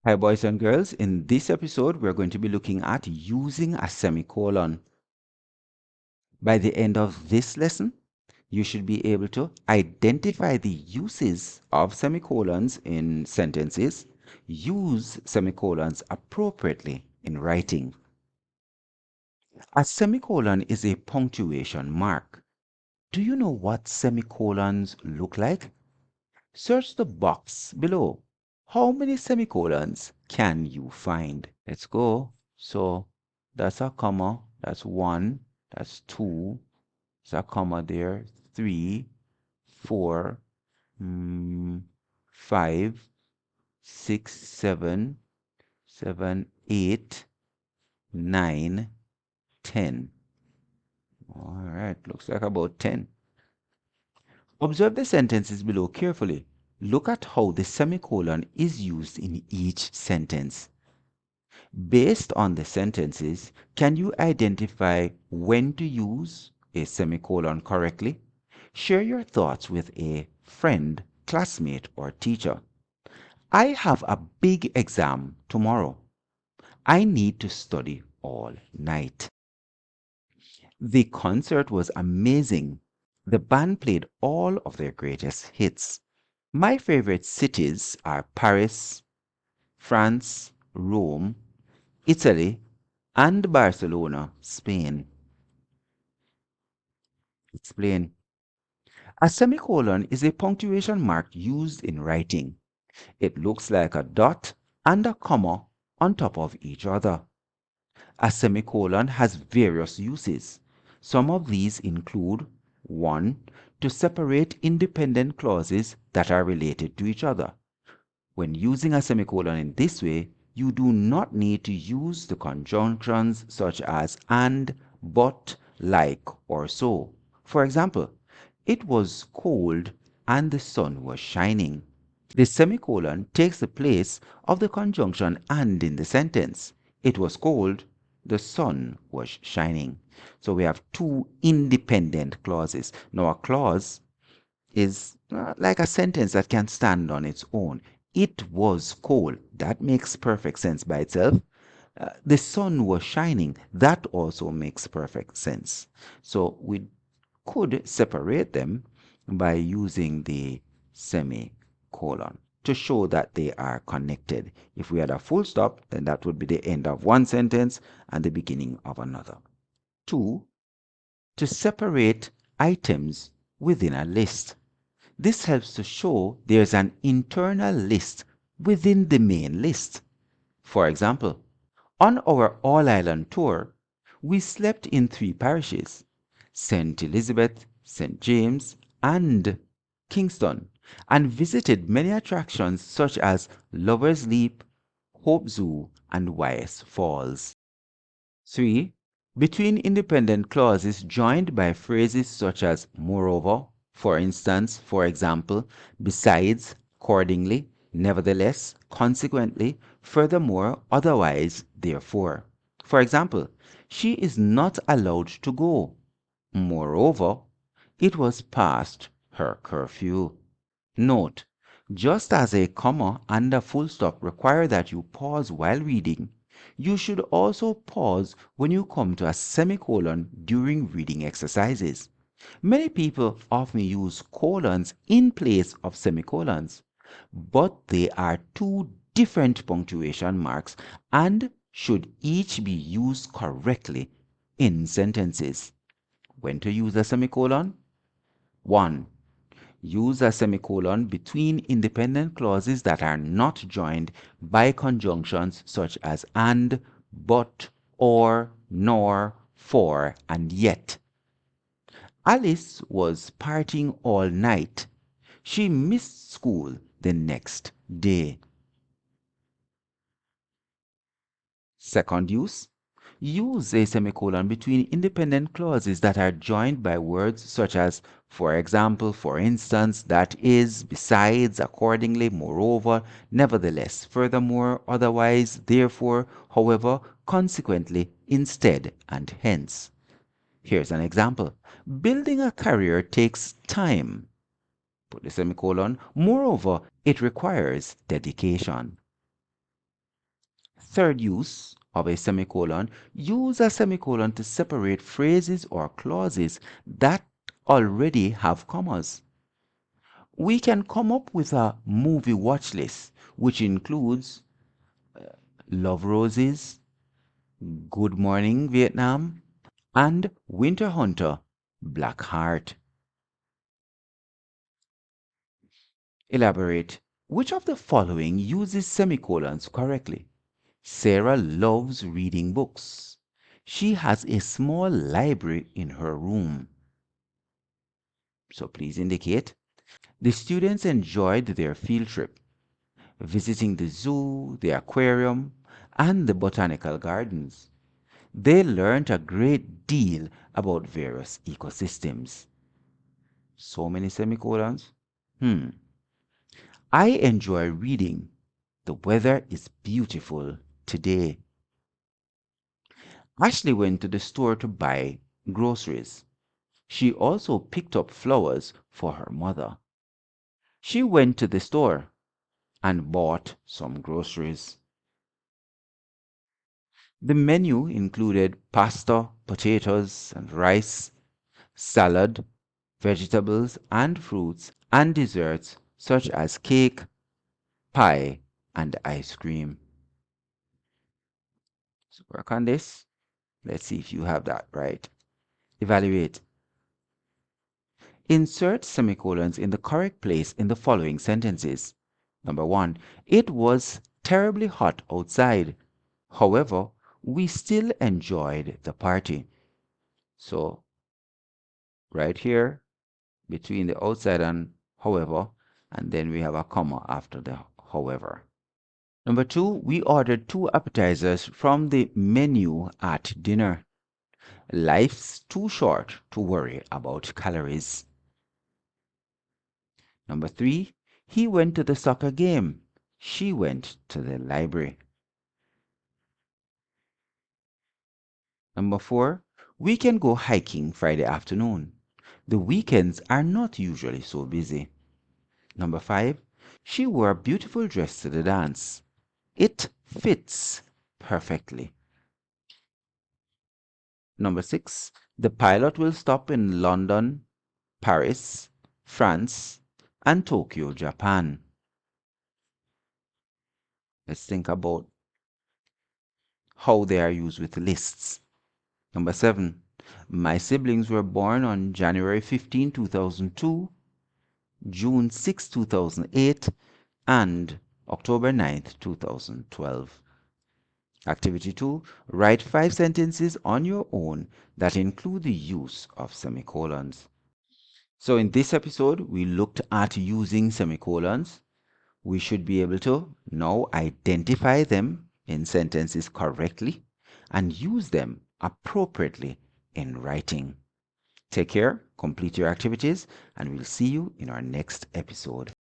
Hi, boys and girls. In this episode, we're going to be looking at using a semicolon. By the end of this lesson, you should be able to identify the uses of semicolons in sentences, use semicolons appropriately in writing. A semicolon is a punctuation mark. Do you know what semicolons look like? Search the box below. How many semicolons can you find? Let's go. So that's a comma. That's one. That's two. There's a comma there. Three, four, five, six, seven, 8, 9, 10. All right, looks like about 10. Observe the sentences below carefully. Look at how the semicolon is used in each sentence. Based on the sentences, can you identify when to use a semicolon correctly? Share your thoughts with a friend, classmate, or teacher. I have a big exam tomorrow. I need to study all night. The concert was amazing. The band played all of their greatest hits. My favorite cities are Paris, France, Rome, Italy, and Barcelona, Spain. Explain. A semicolon is a punctuation mark used in writing. It looks like a dot and a comma on top of each other. A semicolon has various uses. Some of these include 1. To separate independent clauses that are related to each other. When using a semicolon in this way, you do not need to use the conjunctions such as and, but, like, or so. For example, it was cold and the sun was shining. The semicolon takes the place of the conjunction and in the sentence. It was cold, the sun was shining. So we have two independent clauses. Now, a clause is like a sentence that can stand on its own. It was cold. That makes perfect sense by itself. The sun was shining. That also makes perfect sense. So we could separate them by using the semicolon to show that they are connected. If we had a full stop, then that would be the end of one sentence and the beginning of another. 2. To separate items within a list. This helps to show there's an internal list within the main list. For example, on our All Island tour, we slept in 3 parishes: St. Elizabeth, St. James, and Kingston, and visited many attractions such as Lover's Leap, Hope Zoo, and Wyeth Falls. 3. Between independent clauses joined by phrases such as moreover, for instance, for example, besides, accordingly, nevertheless, consequently, furthermore, otherwise, therefore. For example, she is not allowed to go. Moreover, it was past her curfew. Note, just as a comma and a full stop require that you pause while reading, you should also pause when you come to a semicolon during reading exercises. Many people often use colons in place of semicolons, but they are two different punctuation marks and should each be used correctly in sentences. When to use a semicolon? 1. Use a semicolon between independent clauses that are not joined by conjunctions such as and, but, or, nor, for, and yet. Alice was partying all night. She missed school the next day. Second use. Use a semicolon between independent clauses that are joined by words such as for example, for instance, that is, besides, accordingly, moreover, nevertheless, furthermore, otherwise, therefore, however, consequently, instead, and hence. Here's an example. Building a career takes time. Put the semicolon. Moreover, it requires dedication. Third use of a semicolon: use a semicolon to separate phrases or clauses that already have commas. We can come up with a movie watch list, which includes Love Roses, Good Morning Vietnam, and Winter Hunter, Black Heart. Elaborate. Which of the following uses semicolons correctly? Sarah loves reading books. She has a small library in her room. So please indicate. The students enjoyed their field trip, visiting the zoo, the aquarium, and the botanical gardens. They learned a great deal about various ecosystems. So many semicolons. I enjoy reading. The weather is beautiful today. Ashley went to the store to buy groceries. She also picked up flowers for her mother. She went to the store and bought some groceries. The menu included pasta, potatoes, and rice, salad, vegetables and fruits, and desserts such as cake, pie, and ice cream. So work on this. Let's see if you have that right. Evaluate. Insert semicolons in the correct place in the following sentences. Number 1. It was terribly hot outside. However, we still enjoyed the party. So, right here, between the outside and however, and then we have a comma after the however. Number 2, we ordered 2 appetizers from the menu at dinner. Life's too short to worry about calories. Number 3, he went to the soccer game. She went to the library. Number 4, we can go hiking Friday afternoon. The weekends are not usually so busy. Number 5, she wore a beautiful dress to the dance. It fits perfectly. Number 6, the pilot will stop in London, Paris, France, and Tokyo, Japan. Let's think about how they are used with lists. Number 7, my siblings were born on January 15, 2002, June 6, 2008, and October 9th, 2012. Activity 2, write 5 sentences on your own that include the use of semicolons. So in this episode, we looked at using semicolons. We should be able to now identify them in sentences correctly and use them appropriately in writing. Take care, complete your activities, and we'll see you in our next episode.